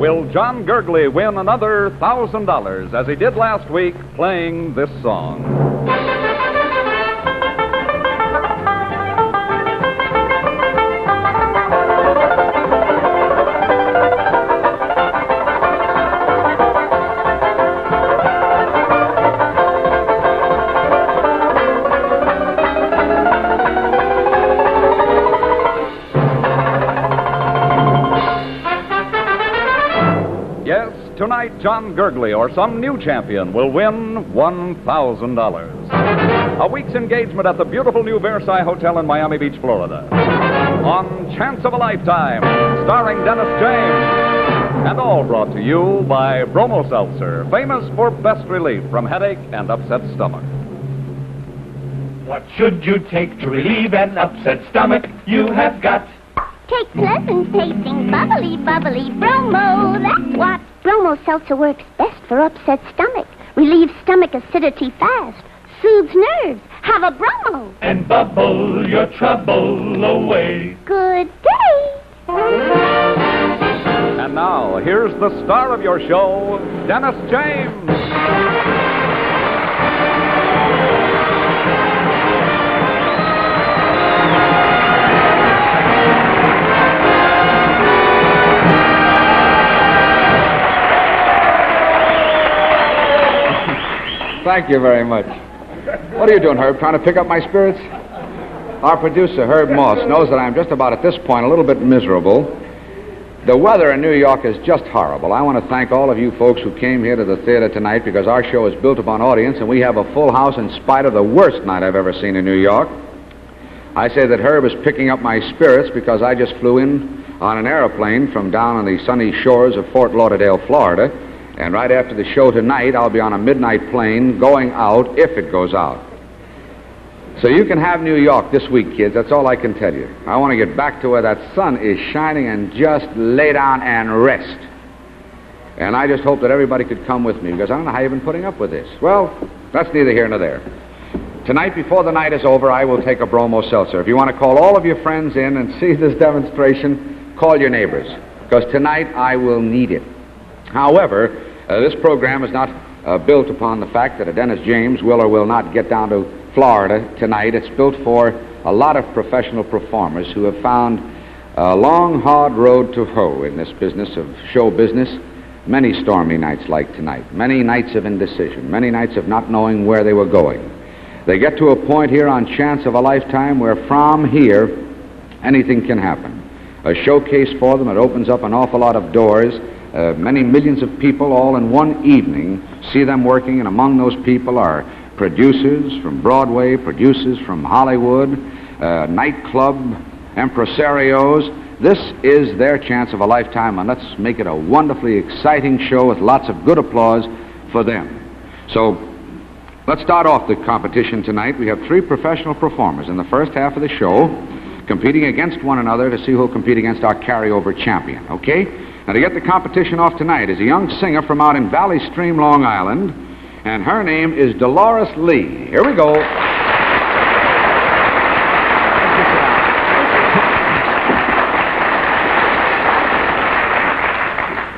will John Gurgley win another $1,000 as he did last week playing this song. Tonight, John Gurgley or some new champion will win $1,000. A week's engagement at the beautiful new Versailles Hotel in Miami Beach, Florida. On Chance of a Lifetime, starring Dennis James. And all brought to you by Bromo Seltzer, famous for best relief from headache and upset stomach. What should you take to relieve an upset stomach? You have got... Take pleasant tasting, bubbly, bubbly Bromo, that's what. Bromo Seltzer works best for upset stomach, relieves stomach acidity fast, soothes nerves. Have a Bromo. And bubble your trouble away. Good day. And now, here's the star of your show, Dennis James. Thank you very much. What are you doing, Herb? Trying to pick up my spirits? Our producer, Herb Moss, knows that I'm just about at this point a little bit miserable. The weather in New York is just horrible. I want to thank all of you folks who came here to the theater tonight because our show is built upon audience and we have a full house in spite of the worst night I've ever seen in New York. I say that Herb is picking up my spirits because I just flew in on an airplane from down on the sunny shores of Fort Lauderdale, Florida. And right after the show tonight, I'll be on a midnight plane going out, if it goes out. So you can have New York this week, kids. That's all I can tell you. I want to get back to where that sun is shining and just lay down and rest. And I just hope that everybody could come with me, because I don't know how you've been putting up with this. Well, that's neither here nor there. Tonight, before the night is over, I will take a Bromo Seltzer. If you want to call all of your friends in and see this demonstration, call your neighbors, because tonight I will need it. However, this program is not built upon the fact that a Dennis James will or will not get down to Florida tonight. It's built for a lot of professional performers who have found a long, hard road to hoe in this business of show business. Many stormy nights like tonight, many nights of indecision, many nights of not knowing where they were going. They get to a point here on Chance of a Lifetime where from here, anything can happen. A showcase for them, it opens up an awful lot of doors. Many millions of people all in one evening see them working, and among those people are producers from Broadway, producers from Hollywood, nightclub impresarios. This is their chance of a lifetime, and let's make it a wonderfully exciting show with lots of good applause for them. So let's start off the competition tonight. We have 3 professional performers in the first half of the show competing against one another to see who'll compete against our carryover champion, okay? Now, to get the competition off tonight is a young singer from out in Valley Stream, Long Island, and her name is Dolores Lee. Here we go.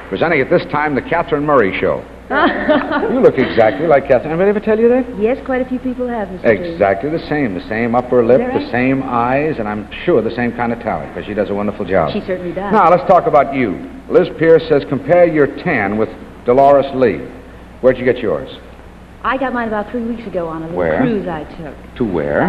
Presenting at this time, the Catherine Murray Show. You look exactly like Catherine. Anybody ever tell you that? Yes, quite a few people have, Mr. Exactly the same upper lip, the same eyes, and I'm sure the same kind of talent, because she does a wonderful job. She certainly does. Now, let's talk about you. Liz Pierce says, compare your tan with Dolores Lee. Where'd you get yours? I got mine about 3 weeks ago on a little Where? cruise I took. To where?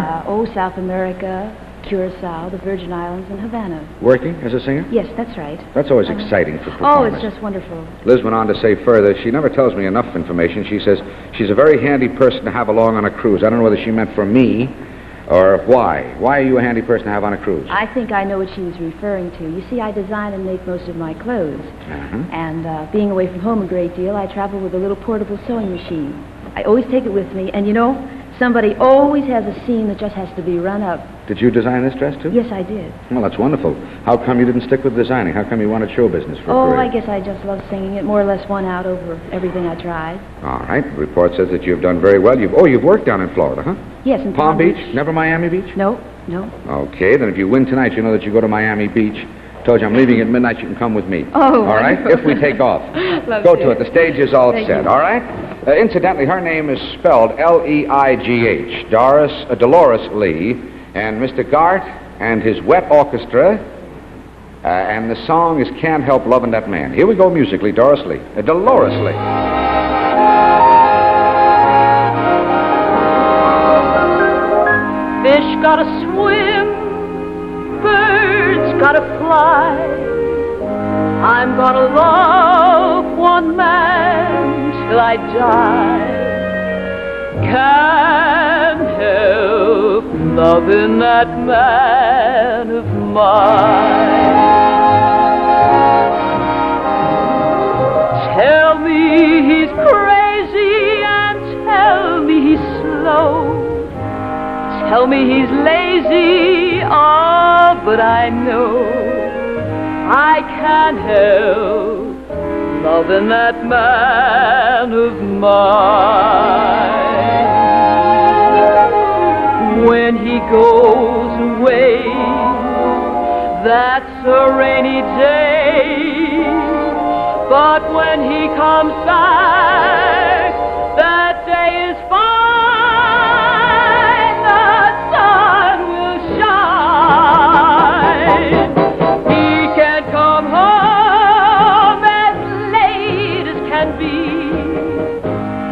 South America, Curacao, the Virgin Islands, and Havana. Working as a singer? Yes, that's right. That's always exciting for Oh, performers. it's just wonderful. Liz went on to say further, she never tells me enough information. She says she's a very handy person to have along on a cruise. I don't know whether she meant for me or why. Why are you a handy person to have on a cruise? I think I know what she was referring to. You see, I design and make most of my clothes. And being away from home a great deal, I travel with a little portable sewing machine. I always take it with me, and you know, somebody always has a seam that just has to be run up. Did you design this dress, too? Yes, I did. Well, that's wonderful. How come you didn't stick with designing? How come you wanted show business for a career? I guess I just love singing. It more or less won out over everything I tried. All right. The report says that you've done very well. You've worked down in Florida, huh? Yes, in Palm Beach? Never Miami Beach? No. Okay, then if you win tonight, you know that you go to Miami Beach Told you I'm leaving at midnight. You can come with me. Oh. All right? If we take off. Go to it. The stage is all set. All right? Incidentally, her name is spelled Leigh. Dolores Lee. And Mr. Gart and his wet orchestra. And the song is Can't Help Loving That Man. Here we go musically. Dolores Lee. Fish gotta swim, birds gotta fly. I'm gonna love one man till I die. Can't help loving that man of mine. Tell me he's crazy and tell me he's slow. Tell me he's lazy, oh, but I know I can't help loving that man of mine. When he goes away, that's a rainy day, but when he comes back, that day is fine.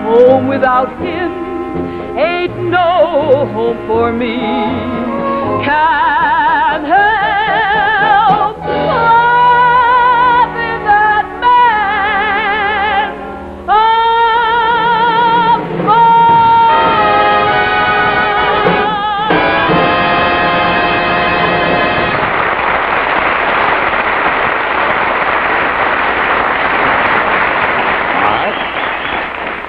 Home without him ain't no home for me. Can't help loving that man of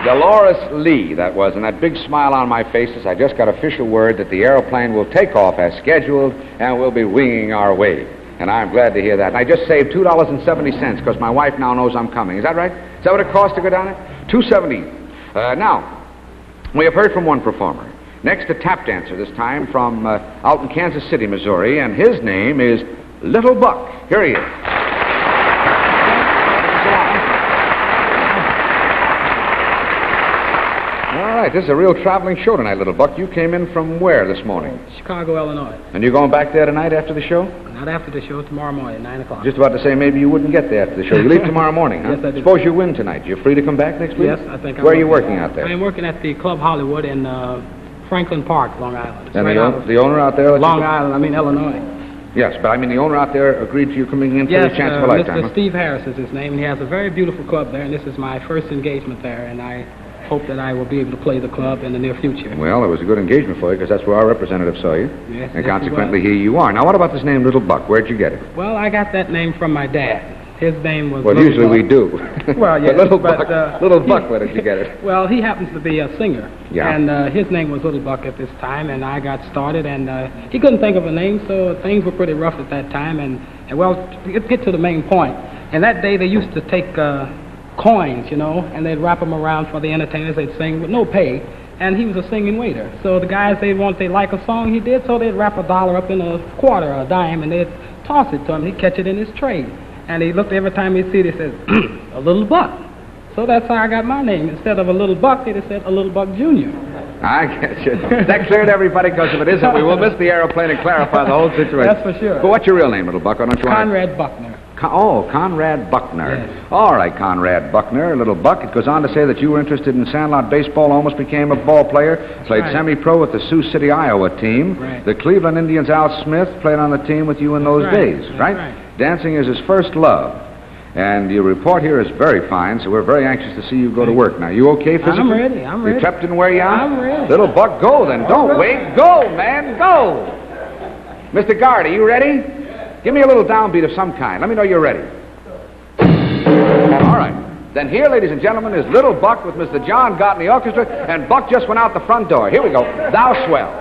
Dolores Lee, that was, and that big smile on my face as I just got official word that the aeroplane will take off as scheduled and we'll be winging our way. And I'm glad to hear that. And I just saved $2.70 because my wife now knows I'm coming. Is that right? Is that what it costs to go down there? $2.70. Now, we have heard from one performer. Next, a tap dancer, this time from out in Kansas City, Missouri, and his name is Little Buck. Here he is. All right, this is a real traveling show tonight, Little Buck. You came in from where this morning? Chicago, Illinois. And you going back there tonight after the show? Not after the show, tomorrow morning, 9 o'clock. Just about to say maybe you wouldn't get there after the show. You leave tomorrow morning, huh? Yes, I do. Suppose you win tonight. You're free to come back next week? Yes, I think I Where are you working out there? I am working at the Club Hollywood in Franklin Park, Long Island. It's And right the out owner out there? Long Island, Illinois. Yes, but I mean the owner out there agreed to you coming in for Yes, the chance of a lifetime. Mr. Steve Harris is his name, and he has a very beautiful club there, and this is my first engagement there, and I hope that I will be able to play the club in the near future. Well, it was a good engagement for you because that's where our representative saw you. Yes, and consequently, here you are. Now, what about this name, Little Buck? Where'd you get it? Well, I got that name from my dad. His name was Well, Little usually Buck. we do. Well, yes, But Little Buck, where did you get it? Well, he happens to be a singer. Yeah. And his name was Little Buck at this time, and I got started, and he couldn't think of a name, so things were pretty rough at that time. And well, to get to the main point, and that day they used to take coins, and they'd wrap them around for the entertainers. They'd sing with no pay, and he was a singing waiter. So the guys, they like a song he did, so they'd wrap $1 up in a quarter or a dime, and they'd toss it to him. He'd catch it in his tray. And he looked every time he'd see it, he said, a Little Buck. So that's how I got my name. Instead of a Little Buck, they'd have said a Little Buck Jr. I get you. That cleared everybody, because if it isn't, we will miss the aeroplane and clarify the whole situation. That's for sure. But what's your real name, Little Buck? Why don't you Conrad Buckner. Conrad Buckner. Yes. All right, Conrad Buckner, Little Buck. It goes on to say that you were interested in sandlot baseball, almost became a ball player, played right. semi-pro with the Sioux City, Iowa team. Right. The Cleveland Indians' Al Smith played on the team with you in those That's right. days, That's right? right. Dancing is his first love. And your report here is very fine, so we're very anxious to see you go to work. Now, you okay physically? I'm ready. You kept in where you are? I'm ready. Little Buck, go then. Don't wait. Go, man, go. Mr. Guard, are you ready? Give me a little downbeat of some kind. Let me know you're ready. All right. Then here, ladies and gentlemen, is Little Buck with Mr. John Gott and the orchestra, and Buck just went out the front door. Here we go. Thou swell.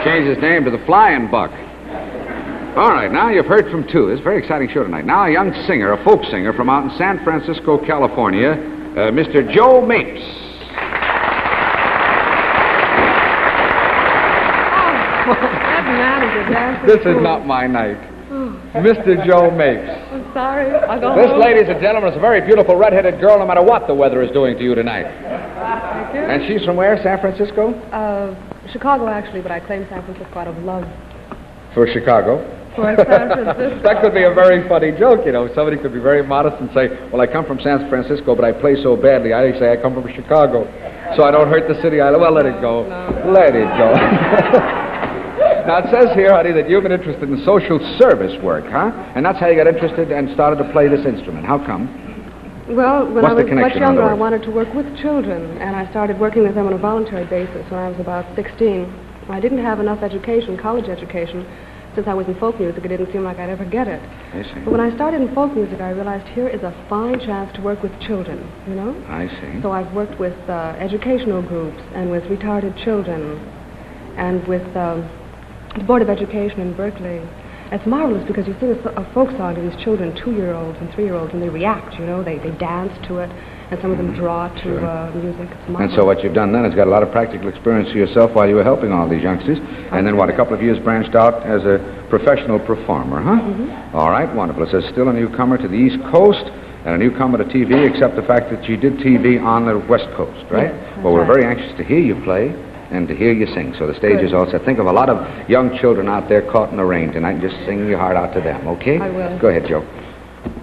Changed his name to the Flying Buck. All right, now you've heard from two. It's a very exciting show tonight. Now a young singer, a folk singer from out in San Francisco, California, Mr. Joe Mapes. That man is a dancing This fool. is not my night. Mr. Joe Mapes. I'm sorry. I don't This, know. ladies and gentlemen, is a very beautiful red-headed girl, no matter what the weather is doing to you tonight. Thank you. And she's from where, San Francisco? Chicago, actually, but I claim San Francisco out of love For Chicago. for San Francisco. That could be a very funny joke, you know. Somebody could be very modest and say, well, I come from San Francisco, but I play so badly. I say I come from Chicago, so I don't hurt the city. Well, let it go. No. Let it go. Now, it says here, honey, that you've been interested in social service work, huh? And that's how you got interested and started to play this instrument. How come? Well, when What's I the was connection, much in younger, other I words? wanted to work with children, and I started working with them on a voluntary basis when I was about 16. I didn't have enough education, college education. Since I was in folk music, it didn't seem like I'd ever get it. I see. But when I started in folk music, I realized here is a fine chance to work with children, you know? I see. So I've worked with educational groups and with retarded children and with the Board of Education in Berkeley. It's marvelous because you sing a folk song to these children, 2-year-olds and 3-year-olds, and they react, you know, they dance to it, and some of them draw to music. It's marvelous. And so what you've done then is got a lot of practical experience for yourself while you were helping all these youngsters. And then, what, a couple of years branched out as a professional performer, huh? Mm-hmm. All right, wonderful. It says still a newcomer to the East Coast and a newcomer to TV, except the fact that you did TV on the West Coast, right? Yes, Well, we're that's right. very anxious to hear you play and to hear you sing. So the stage Good. is all set. Think of a lot of young children out there caught in the rain tonight and just sing your heart out to them, okay? I will. Go ahead, Joe.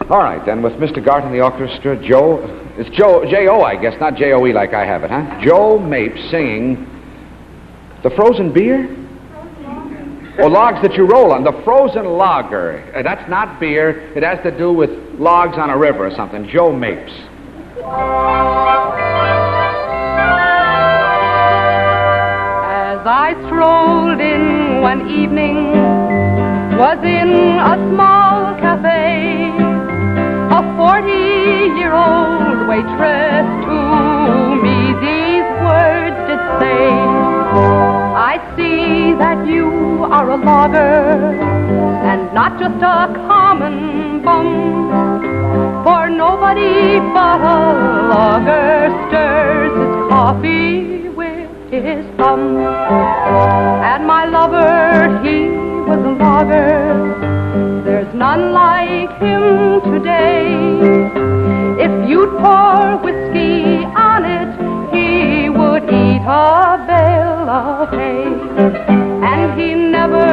All right, then, with Mr. Gart in the orchestra, Joe... It's Joe, J-O, I guess, not J-O-E like I have it, huh? Joe Mapes singing The Frozen Beer? Or logs that you roll on. The frozen lager. That's not beer. It has to do with logs on a river or something. Joe Mapes. As I strolled in one evening, was in a small cafe, a 40-year-old waitress to me these words did say, I see that you are a logger, and not just a common bum, for nobody but a logger stirs his coffee with his thumb. And my lover, he was a logger, there's none like him today. If you'd pour whiskey on it, he would eat a bale of hay. And he never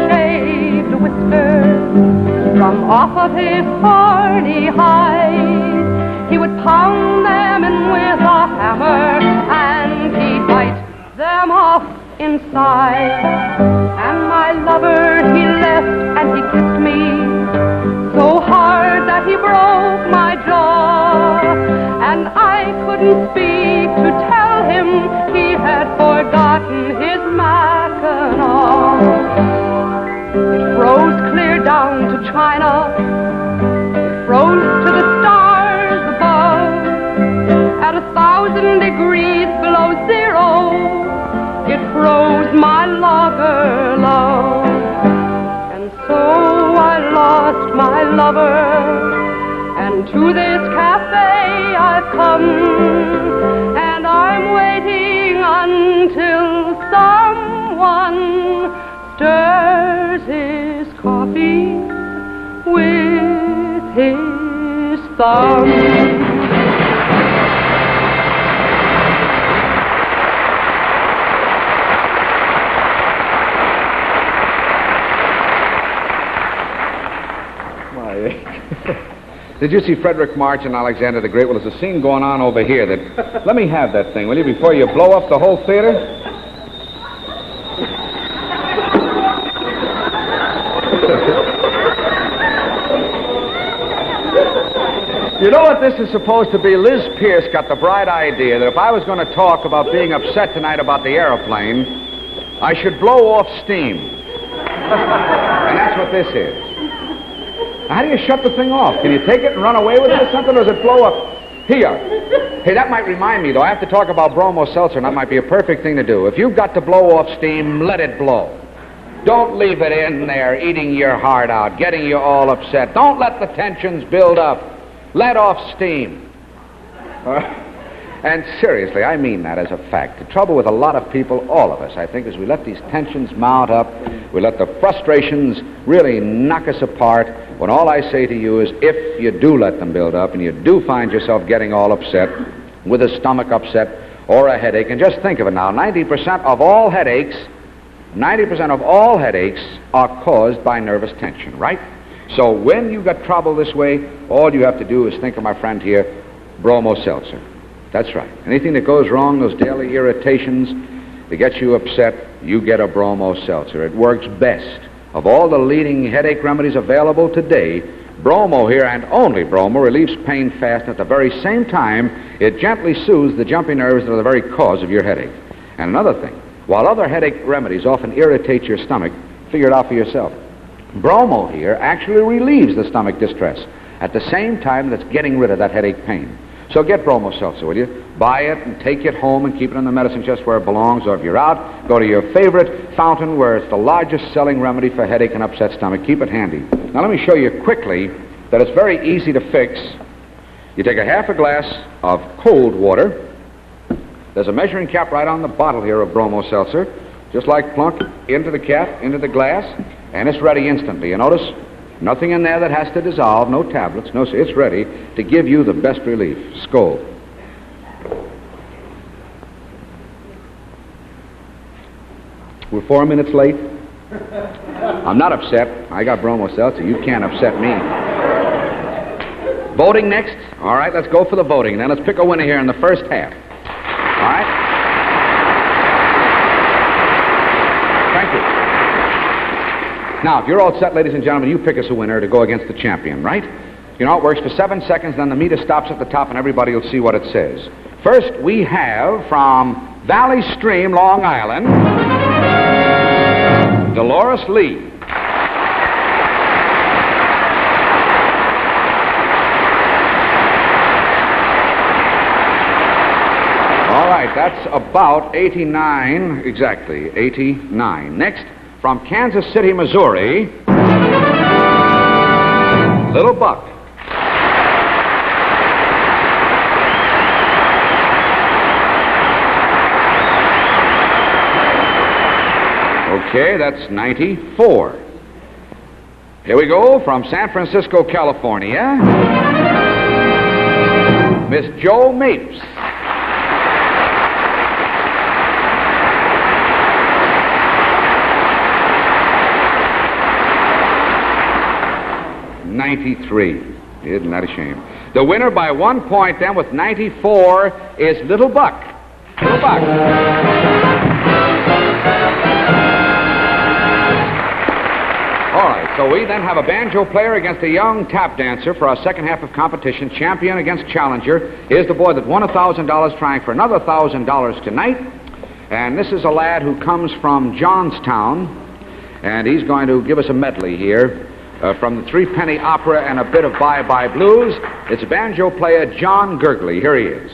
shaved a whisker from off of his horny hide. He would pound them in with a hammer, and he'd bite them off inside. And my lover, he left and he kissed me so hard that he broke my jaw. And I couldn't speak to tell him he had forgotten his mackinaw. It froze clear down to China, it froze to the stars above. At 1,000 degrees below zero, it froze my lager love. And so my lover. And to this cafe I've come, and I'm waiting until someone stirs his coffee with his thumb. Did you see Frederick March and Alexander the Great? Well, there's a scene going on over here that... Let me have that thing, will you, before you blow up the whole theater? You know what this is supposed to be? Liz Pierce got the bright idea that if I was going to talk about being upset tonight about the airplane, I should blow off steam. And that's what this is. How do you shut the thing off? Can you take it and run away with it or something, or does it blow up? Here. Hey, that might remind me, though. I have to talk about Bromo Seltzer, and that might be a perfect thing to do. If you've got to blow off steam, let it blow. Don't leave it in there, eating your heart out, getting you all upset. Don't let the tensions build up. Let off steam. And seriously, I mean that as a fact. The trouble with a lot of people, all of us, I think, is we let these tensions mount up. We let the frustrations really knock us apart, when all I say to you is, if you do let them build up and you do find yourself getting all upset, with a stomach upset or a headache, and just think of it now, 90% of all headaches are caused by nervous tension, right? So when you've got trouble this way, all you have to do is think of my friend here, Bromo Seltzer. That's right. Anything that goes wrong, those daily irritations that get you upset, you get a Bromo Seltzer. It works best. Of all the leading headache remedies available today, Bromo here, and only Bromo, relieves pain fast, and at the very same time, it gently soothes the jumpy nerves that are the very cause of your headache. And another thing, while other headache remedies often irritate your stomach, figure it out for yourself. Bromo here actually relieves the stomach distress at the same time that's getting rid of that headache pain. So get Bromo Seltzer, will you? Buy it and take it home and keep it in the medicine chest where it belongs, or if you're out, go to your favorite fountain where it's the largest selling remedy for headache and upset stomach. Keep it handy. Now let me show you quickly that it's very easy to fix. You take a half a glass of cold water. There's a measuring cap right on the bottle here of Bromo Seltzer. Just like plunk into the cap, into the glass, and it's ready instantly. You notice? Nothing in there that has to dissolve, no tablets, no, it's ready to give you the best relief. Skål. We're 4 minutes late. I'm not upset. I got Bromo Seltzer. You can't upset me. Voting next? All right, let's go for the voting. Then let's pick a winner here in the first half. All right? Thank you. Now, if you're all set, ladies and gentlemen, you pick us a winner to go against the champion, right? You know, it works for 7 seconds, then the meter stops at the top, and everybody will see what it says. First, we have from Valley Stream, Long Island, Dolores Lee. All right, that's about 89, exactly, 89. Next, from Kansas City, Missouri, Little Buck. Okay, that's 94. Here we go, from San Francisco, California, Miss Jo Mapes. Isn't that a shame? The winner by 1 point then with 94 is Little Buck. Little Buck. All right, so we then have a banjo player against a young tap dancer for our second half of competition. Champion against challenger. Here's the boy that won $1,000 trying for another $1,000 tonight. And this is a lad who comes from Johnstown, and he's going to give us a medley here. From the Three-Penny Opera and a bit of Bye-Bye Blues, it's banjo player John Gurgley. Here he is.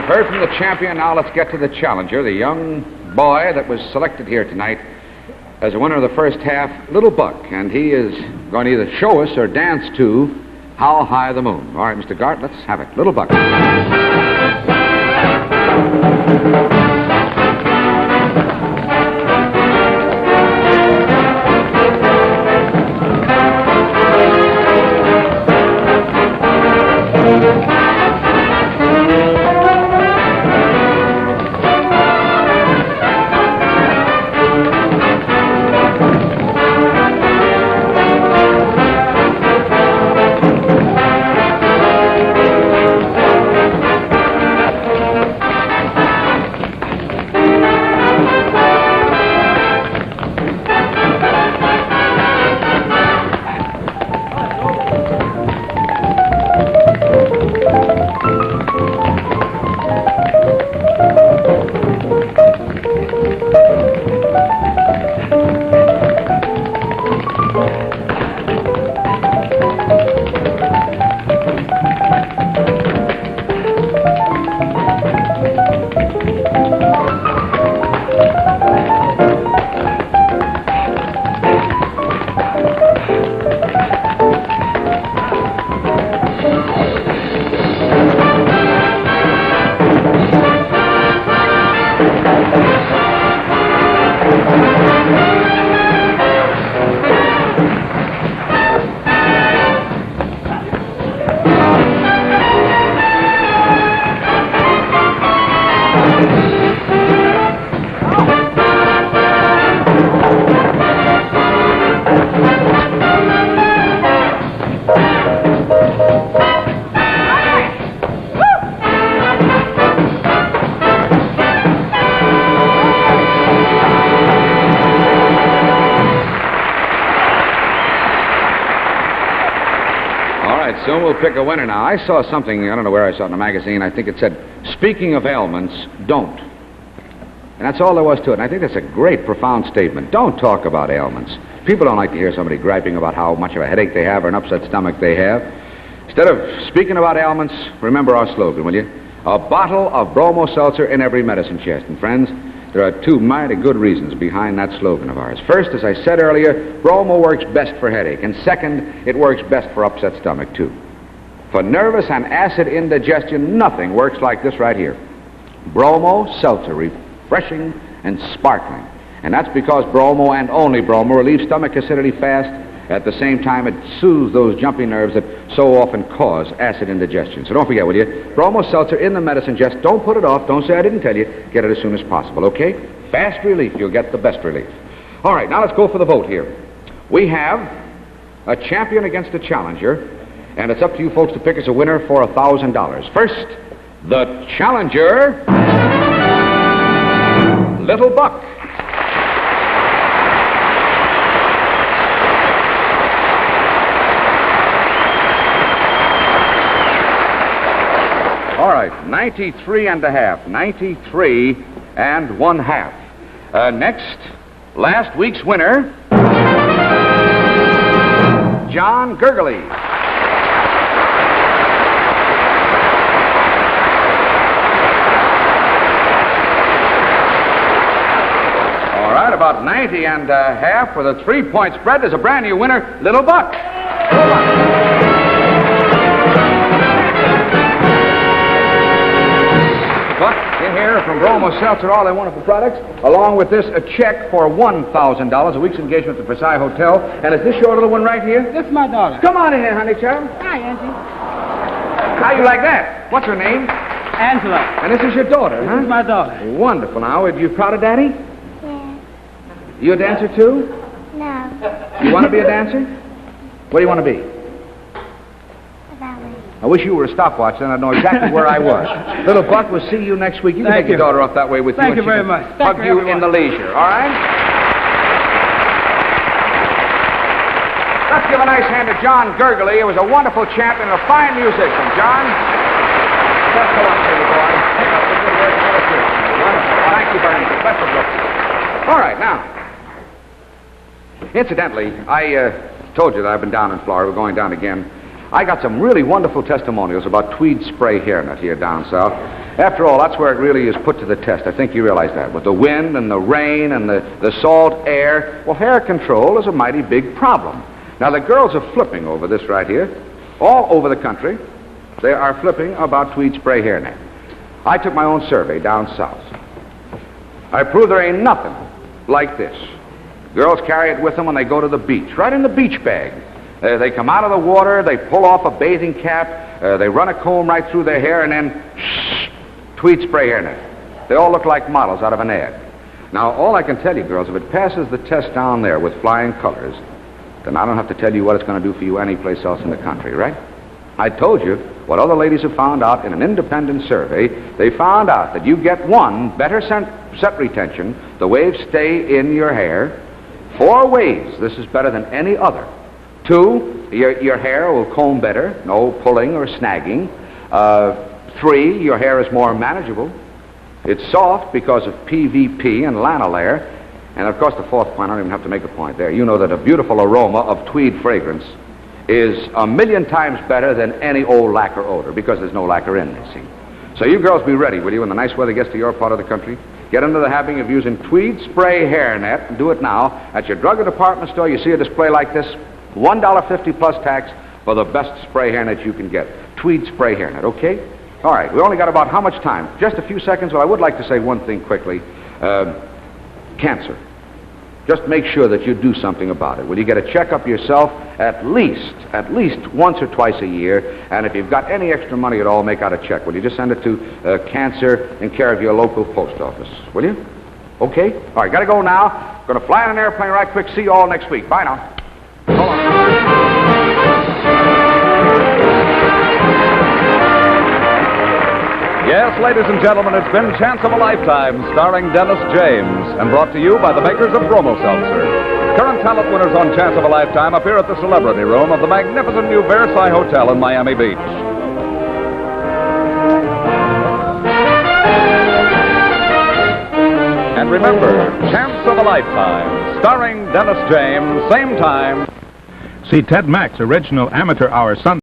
you've heard from the champion. Now let's get to the challenger, the young boy that was selected here tonight as a winner of the first half, Little Buck. And he is going to either show us or dance to How High the Moon. All right, Mr. Gart, let's have it. Little Buck. Soon we'll pick a winner now. I saw something, I don't know where I saw it in a magazine. I think it said, speaking of ailments, don't. And that's all there was to it. And I think that's a great, profound statement. Don't talk about ailments. People don't like to hear somebody griping about how much of a headache they have or an upset stomach they have. Instead of speaking about ailments, remember our slogan, will you? A bottle of Bromo Seltzer in every medicine chest. And friends, there are two mighty good reasons behind that slogan of ours. First, as I said earlier, Bromo works best for headache. And second, it works best for upset stomach, too. For nervous and acid indigestion, nothing works like this right here. Bromo Seltzer, refreshing and sparkling. And that's because Bromo and only Bromo relieves stomach acidity fast. At the same time, it soothes those jumpy nerves that so often cause acid indigestion. So don't forget, will you? Bromo Seltzer in the medicine chest. Don't put it off. Don't say I didn't tell you. Get it as soon as possible, okay? Fast relief. You'll get the best relief. All right, now let's go for the vote here. We have a champion against a challenger, and it's up to you folks to pick us a winner for $1,000. First, the challenger, Little Buck. All right, 93 and a half. 93 and 1/2. Next, last week's winner, John Gurgley. All right, about 90 and a half for the 3-point spread. There's a brand new winner, Little Buck. Little Buck. Buck, in here from Bromo Seltzer, all their wonderful products, along with this, a check for $1,000, a week's engagement at the Versailles Hotel. And is this your little one right here? This is my daughter. Come on in here, honey child. Hi, Auntie. How you like that? What's her name? Angela. And this is your daughter, huh? This is my daughter. Wonderful. Now, are you proud of Daddy? Yeah. You a dancer, too? No. You want to be a dancer? What do you want to be? A ballet. I wish you were a stopwatch, then I'd know exactly where I was. Little Buck, we'll see you next week. You can Thank take your you. daughter off that way with you. Thank and you she very can much. Hug Thank you you, in the leisure, all right? Let's give a nice hand to John Gurgley. He was a wonderful champion and a fine musician. John, best of luck to you, boy. Keep up the good work and illustrations. Wonderful. Thank you very much. Best of luck. All right, now, incidentally, I told you that I've been down in Florida. We're going down again. I got some really wonderful testimonials about Tweed spray hairnet here down south. After all, that's where it really is put to the test. I think you realize that. With the wind and the rain and the salt air, well, hair control is a mighty big problem. Now, the girls are flipping over this right here. All over the country, they are flipping about tweed spray hairnet. I took my own survey down south. I proved there ain't nothing like this. Girls carry it with them when they go to the beach, right in the beach bag. They come out of the water, they pull off a bathing cap, they run a comb right through their hair, and then tweed spray hairnet. They all look like models out of an ad. Now, all I can tell you, girls, if it passes the test down there with flying colors, then I don't have to tell you what it's going to do for you anyplace else in the country, right? I told you what other ladies have found out in an independent survey. They found out that you get one, better set retention, the waves stay in your hair. 4 ways, this is better than any other. 2, your hair will comb better, no pulling or snagging. 3, your hair is more manageable. It's soft because of PVP and lanolin. And of course, the 4th point, I don't even have to make a point there. You know that a beautiful aroma of tweed fragrance is 1,000,000 times better than any old lacquer odor, because there's no lacquer in it, see. So you girls be ready, will you, when the nice weather gets to your part of the country? Get into the habit of using tweed spray hairnet, and do it now. At your drug or department store, you see a display like this, $1.50 plus tax for the best spray hairnet you can get. Tweed spray hairnet, okay? All right, we only got about how much time? Just a few seconds. Well, I would like to say one thing quickly. Cancer. Just make sure that you do something about it. Will you get a checkup yourself at least once or twice a year? And if you've got any extra money at all, make out a check. Will you just send it to Cancer in care of your local post office? Will you? Okay? All right, got to go now. Going to fly in an airplane right quick. See you all next week. Bye now. Hold on. Yes, ladies and gentlemen, it's been Chance of a Lifetime, starring Dennis James, and brought to you by the makers of Bromo Seltzer. Current talent winners on Chance of a Lifetime appear at the Celebrity Room of the magnificent new Versailles Hotel in Miami Beach. And remember, Chance of a Lifetime, starring Dennis James, same time. See Ted Mack's original Amateur Hour Sunday.